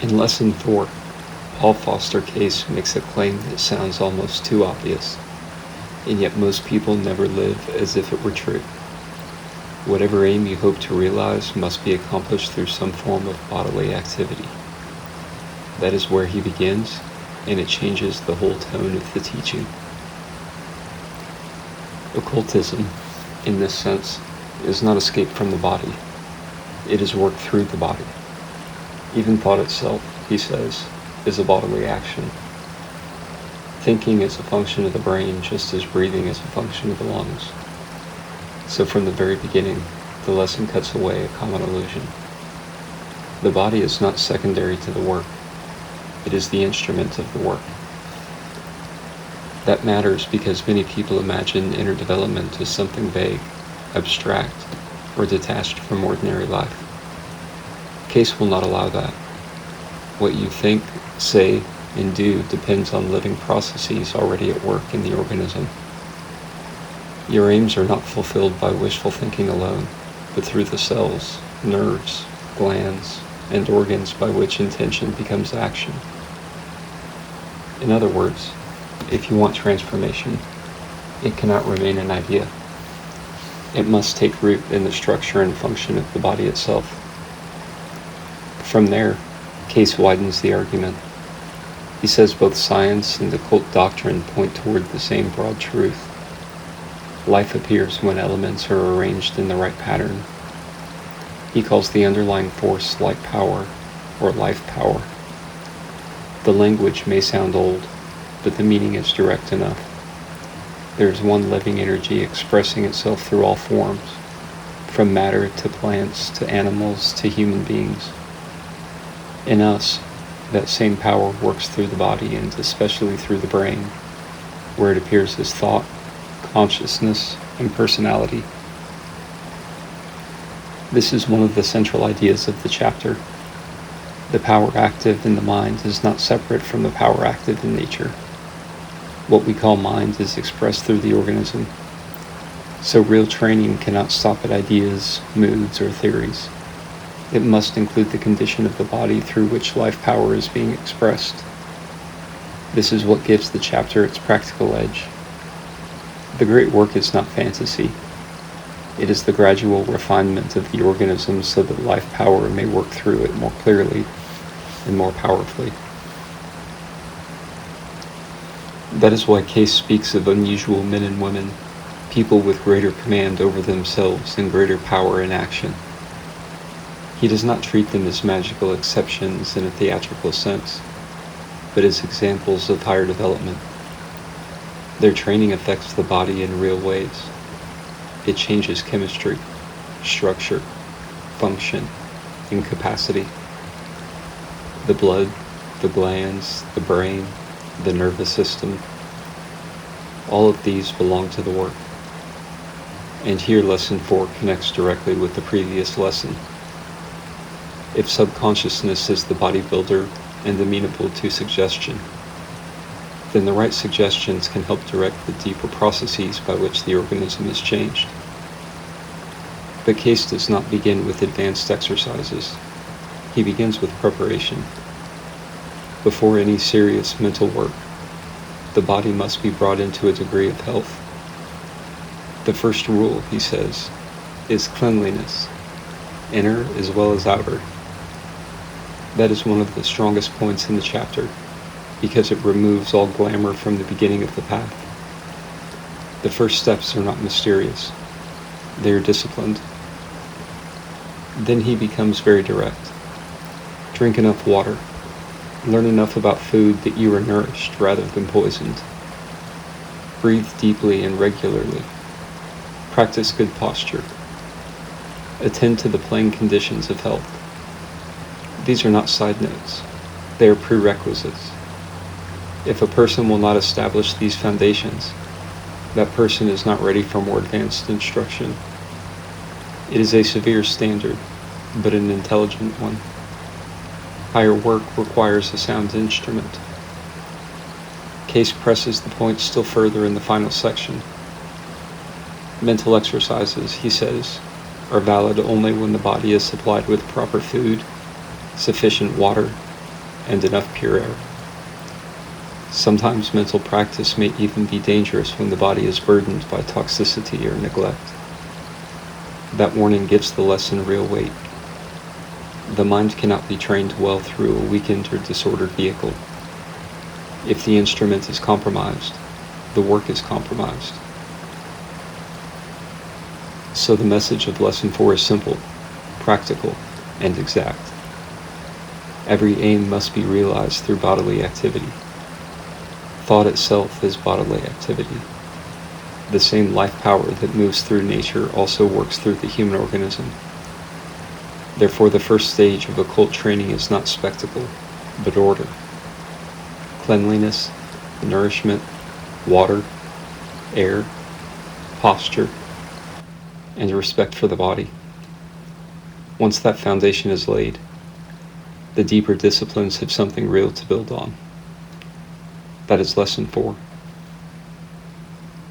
In Lesson 4, Paul Foster Case makes a claim that sounds almost too obvious, and yet most people never live as if it were true. Whatever aim you hope to realize must be accomplished through some form of bodily activity. That is where he begins, and it changes the whole tone of the teaching. Occultism, in this sense, is not escape from the body. It is work through the body. Even thought itself, he says, is a bodily action. Thinking is a function of the brain just as breathing is a function of the lungs. So from the very beginning, the lesson cuts away a common illusion. The body is not secondary to the work. It is the instrument of the work. That matters because many people imagine inner development as something vague, abstract, or detached from ordinary life. Case will not allow that. What you think, say, and do depends on living processes already at work in the organism. Your aims are not fulfilled by wishful thinking alone, but through the cells, nerves, glands, and organs by which intention becomes action. In other words, if you want transformation, it cannot remain an idea. It must take root in the structure and function of the body itself. From there, Case widens the argument. He says both science and occult doctrine point toward the same broad truth. Life appears when elements are arranged in the right pattern. He calls the underlying force light power, or life power. The language may sound old, but the meaning is direct enough. There is one living energy expressing itself through all forms, from matter to plants to animals to human beings. In us, that same power works through the body and especially through the brain, where it appears as thought, consciousness, and personality. This is one of the central ideas of the chapter. The power active in the mind is not separate from the power active in nature. What we call mind is expressed through the organism. So real training cannot stop at ideas, moods, or theories. It must include the condition of the body through which life power is being expressed. This is what gives the chapter its practical edge. The great work is not fantasy. It is the gradual refinement of the organism so that life power may work through it more clearly and more powerfully. That is why Case speaks of unusual men and women, people with greater command over themselves and greater power in action. He does not treat them as magical exceptions in a theatrical sense, but as examples of higher development. Their training affects the body in real ways. It changes chemistry, structure, function, and capacity. The blood, the glands, the brain, the nervous system, all of these belong to the work. And here Lesson 4 connects directly with the previous lesson. If subconsciousness is the bodybuilder and amenable to suggestion, then the right suggestions can help direct the deeper processes by which the organism is changed. But Case does not begin with advanced exercises. He begins with preparation. Before any serious mental work, the body must be brought into a degree of health. The first rule, he says, is cleanliness, inner as well as outer. That is one of the strongest points in the chapter, because it removes all glamour from the beginning of the path. The first steps are not mysterious. They are disciplined. Then he becomes very direct. Drink enough water. Learn enough about food that you are nourished rather than poisoned. Breathe deeply and regularly. Practice good posture. Attend to the plain conditions of health. These are not side notes. They are prerequisites. If a person will not establish these foundations, that person is not ready for more advanced instruction. It is a severe standard, but an intelligent one. Higher work requires a sound instrument. Case presses the point still further in the final section. Mental exercises, he says, are valid only when the body is supplied with proper food, sufficient water, and enough pure air. Sometimes mental practice may even be dangerous when the body is burdened by toxicity or neglect. That warning gives the lesson real weight. The mind cannot be trained well through a weakened or disordered vehicle. If the instrument is compromised, the work is compromised. So the message of Lesson 4 is simple, practical, and exact. Every aim must be realized through bodily activity. Thought itself is bodily activity. The same life power that moves through nature also works through the human organism. Therefore, the first stage of occult training is not spectacle, but order. Cleanliness, nourishment, water, air, posture, and respect for the body. Once that foundation is laid, the deeper disciplines have something real to build on. That is Lesson 4.